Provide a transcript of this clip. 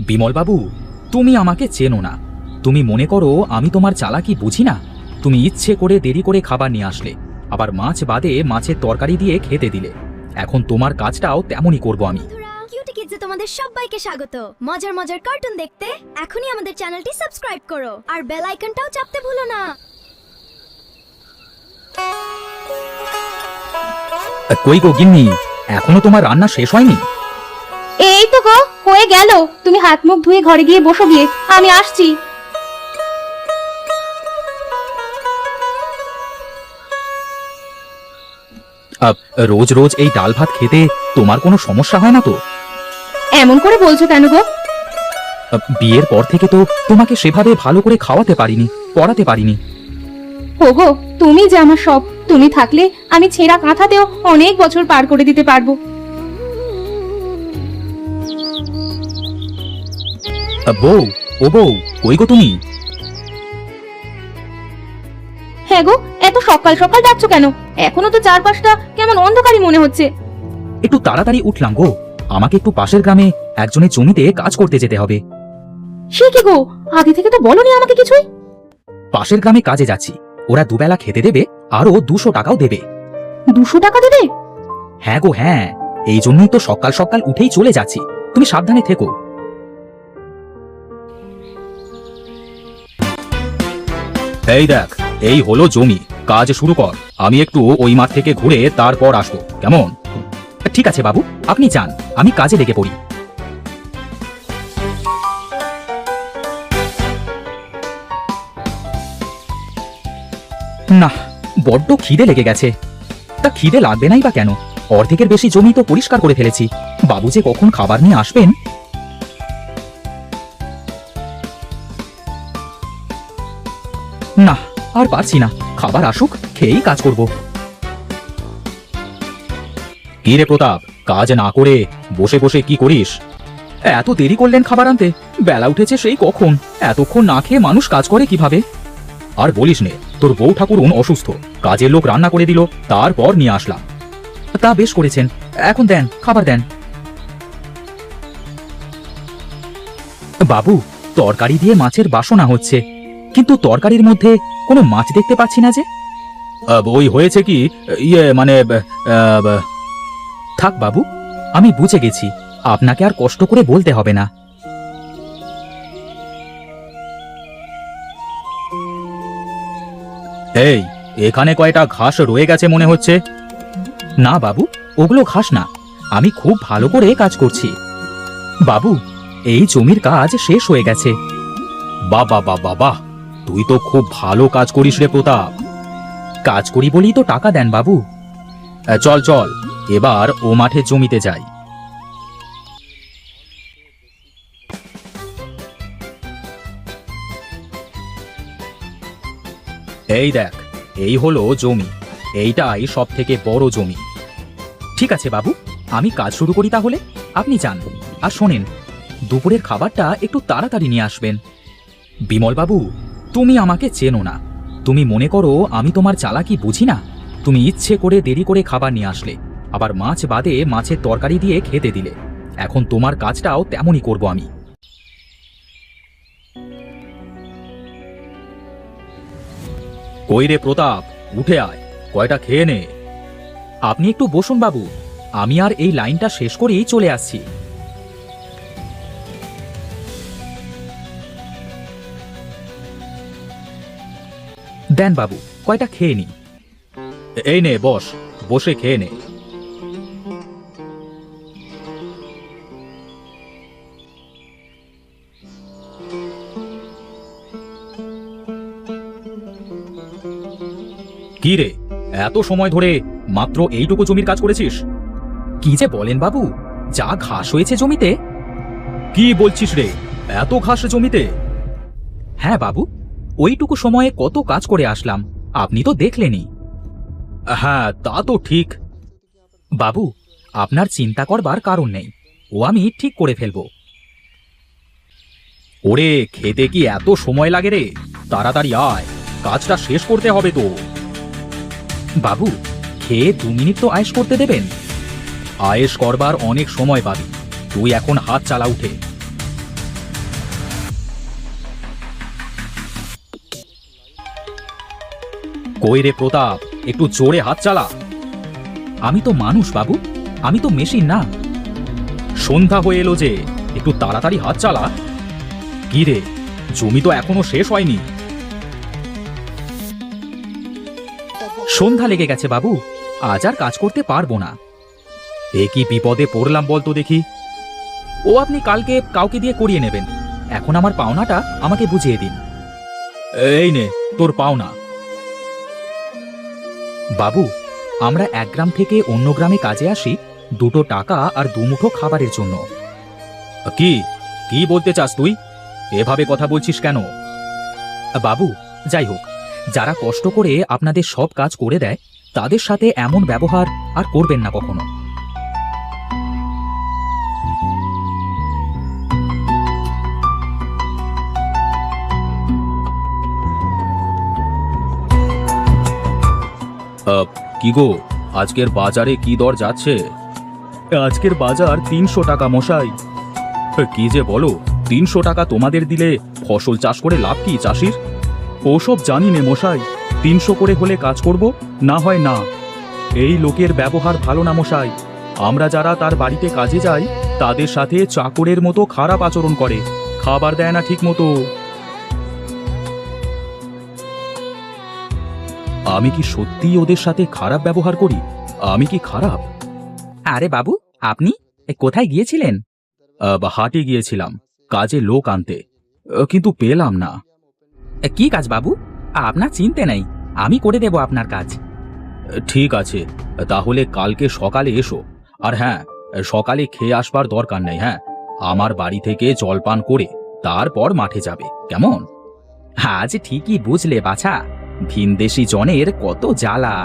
বিমল বাবু, তুমি আমাকে চেনো না। তুমি মনে করো আমি তোমার চালাকি বুঝি না। তুমি ইচ্ছে করে দেরি করে খাবার নিয়ে আসলে, আবার মাছ বাদে মাছের তরকারি দিয়ে খেতে দিলে। এখন তোমার কাজটাও তেমনই করব আমি। কিউটি কিডসে তোমাদের সবাইকে স্বাগত। মজার মজার কার্টুন দেখতে এখনই আমাদের চ্যানেলটি সাবস্ক্রাইব করো আর বেল আইকনটাও চাপতে ভুলো না। কই গো গিন্নি, এখনো তোমার রান্না শেষ হয়নি? এই তো গো হয়ে গেল। তুমি হাত মুখ ধুয়ে ঘরে গিয়ে বসো গিয়ে, আমি আসছি। রোজ রোজ এই ডাল ভাত খেতে তোমার কোনো সমস্যা হয় না তো? এমন করে বলছো কেন গো? বিয়ের পর থেকে তো তোমাকে সেভাবে ভালো করে খাওয়াতে পারিনি, পড়াতে পারিনি। ওগো, তুমি যে আমার সব। তুমি থাকলে আমি ছেঁড়া কাঁথাতেও অনেক বছর পার করে দিতে পারবো। বউ, ও বউ, কই গো তুমি? হ্যাঁ গো, এত সকাল সকাল যাচ্ছ কেন? এখনো তো চারপাশটা কেমন অন্ধকারই মনে হচ্ছে। একটু তাড়াতাড়ি উঠলাম গো, আমাকে একটু পাশের গ্রামে একজনের জমিতে কাজ করতে যেতে হবে। সে কি গো, আগে থেকে তো বলনি আমাকে কিছুই। পাশের গ্রামে কাজে যাচ্ছি, ওরা দুবেলা খেতে দেবে, আরো 200 টাকাও দেবে। 200 টাকা দেবে? হ্যাঁ গো হ্যাঁ, এই জন্যই তো সকাল সকাল উঠেই চলে যাচ্ছি। তুমি সাবধানে থেকো। এই দেখ, এই হলো জমি, কাজ শুরু কর। আমি একটু ওই মাঠ থেকে ঘুরে তারপর আসবো, কেমন? ঠিক আছে বাবু, আপনি যান, আমি কাজে লেগে পড়ি। না, বড্ড খিদে লেগে গেছে। তা খিদে লাগবে নাই বা কেন? অর্ধেকের বেশি জমি তো পরিষ্কার করে ফেলেছি। বাবু যে কখন খাবার নিয়ে আসবেন। না, আর পারছি না, খাবার আসুক, খেয়েই কাজ করব। কি রে প্রতাপ, কাজ না করে বসে বসে কি করিস? এত দেরি করলেন খাবার আনতে? বেলা উঠেছে সেই কখন, এতক্ষণ না খেয়ে মানুষ কাজ করে কিভাবে? আর বলিস নে, তোর বউ ঠাকুরুন অসুস্থ, কাজের লোক রান্না করে দিল, তারপর নিয়ে আসলাম। তা বেশ করেছেন, এখন দেন, খাবার দেন। বাবু, তরকারি দিয়ে মাছের বাসনা হচ্ছে, কিন্তু তরকারির মধ্যে কোনো মাছ দেখতে পাচ্ছি না যে। ওই হয়েছে কি, মানে থাক বাবু, আমি বুঝে গেছি, আপনাকে আর কষ্ট করে বলতে হবে না। এই, এখানে কয়টা ঘাস রয়ে গেছে মনে হচ্ছে। না বাবু, ওগুলো ঘাস না, আমি খুব ভালো করে কাজ করছি। বাবু, এই জমির কাজ শেষ হয়ে গেছে। বাবা বাবা বাহ, তুই তো খুব ভালো কাজ করিস রে প্রতাপ। কাজ করি বলেই তো টাকা দেন বাবু। চল চল, এবার ও মাঠে জমিতে যাই। এই দেখ, এই হলো জমি, এইটাই সব থেকে বড় জমি। ঠিক আছে বাবু, আমি কাজ শুরু করি তাহলে। আপনি যান, আর শোনেন, দুপুরের খাবারটা একটু তাড়াতাড়ি নিয়ে আসবেন। বিমল বাবু, তুমি আমাকে চেনো না। তুমি মনে করো আমি তোমার চালাকি বুঝি না। তুমি ইচ্ছে করে দেরি করে খাবার নিয়ে আসলে, আবার মাছ বাদে মাছের তরকারি দিয়ে খেতে দিলে। এখন তোমার কাজটাও তেমনই করব আমি। কই রে প্রতাপ, উঠে আয়, কয়টা খেয়ে নে। আপনি একটু বসুন বাবু, আমি আর এই লাইনটা শেষ করেই চলে আসছি। দেন বাবু, কয়টা খেয়ে নি। এই নে বস, বসে খেয়ে নে। কি রে, এত সময় ধরে মাত্র এইটুকু জমির কাজ করেছিস? কি যে বলেন বাবু, যা ঘাস হয়েছে জমিতে। কি বলছিস রে, এত ঘাস জমিতে? হ্যাঁ বাবু, ওইটুকু সময়ে কত কাজ করে আসলাম, আপনি তো দেখলেনই। হ্যাঁ তা তো ঠিক। বাবু, আপনার চিন্তা করবার কারণ নেই, ও আমি ঠিক করে ফেলব। ওরে, খেতে কি এত সময় লাগে রে? তাড়াতাড়ি আয়, কাজটা শেষ করতে হবে তো। বাবু, খেয়ে 2 মিনিট তো আয়েশ করতে দেবেন। আয়েশ করবার অনেক সময় পাবি, তুই এখন হাত চালা উঠে। কই রে প্রতাপ, একটু জোরে হাত চালা। আমি তো মানুষ বাবু, আমি তো মেশিন না। সন্ধ্যা হয়ে এলো যে, একটু তাড়াতাড়ি হাত চালা। কি রে, জমি তো এখনো শেষ হয়নি। সন্ধ্যা লেগে গেছে বাবু, আজ আর কাজ করতে পারবো না। এ কি বিপদে পড়লাম বলতো দেখি। ও আপনি কালকে কাউকে দিয়ে করিয়ে নেবেন, এখন আমার পাওনাটা আমাকে বুঝিয়ে দিন। এই নে তোর পাওনা। বাবু, আমরা এক গ্রাম থেকে অন্য গ্রামে কাজে আসি 2 টাকা আর 2 মুঠো খাবারের জন্য। কি কি বলতে চাস তুই? এভাবে কথা বলছিস কেন? বাবু, যাই হোক, যারা কষ্ট করে আপনাদের সব কাজ করে দেয় তাদের সাথে এমন ব্যবহার আর করবেন না কখনো। কি গো, আজকের বাজারে কি দর যাচ্ছে? আজকের বাজার 300 টাকা মশাই। কি যে বলো, 300 টাকা তোমাদের দিলে ফসল চাষ করে লাভ কি চাষির? ওসব জানি নে মশাই, 300 করে হলে কাজ করব, না হয় না। এই লোকের ব্যবহার ভালো না মশাই। আমরা যারা তার বাড়িতে কাজে যাই তাদের সাথে চাকরের মতো খারাপ আচরণ করে, খাবার দেয় না ঠিক মতো। আমি কি সত্যিই ওদের সাথে খারাপ ব্যবহার করি? আমি কি খারাপ? আরে বাবু, আপনি কোথায় গিয়েছিলেন? হাটে গিয়েছিলাম কাজে লোক আনতে, কিন্তু পেলাম না। কি কাজ বাবু? আপনার চিনতে নেই, আমি করে দেব আপনার কাজ। ঠিক আছে, তাহলে কালকে সকালে এসো। আর হ্যাঁ, সকালে খেয়ে আসবার দরকার নেই। হ্যাঁ, আমার বাড়ি থেকে জলপান করে তারপর মাঠে যাবে, কেমন? আজ ঠিকই বুঝলে বাছা, ভিনদেশি জনের কত জ্বালা।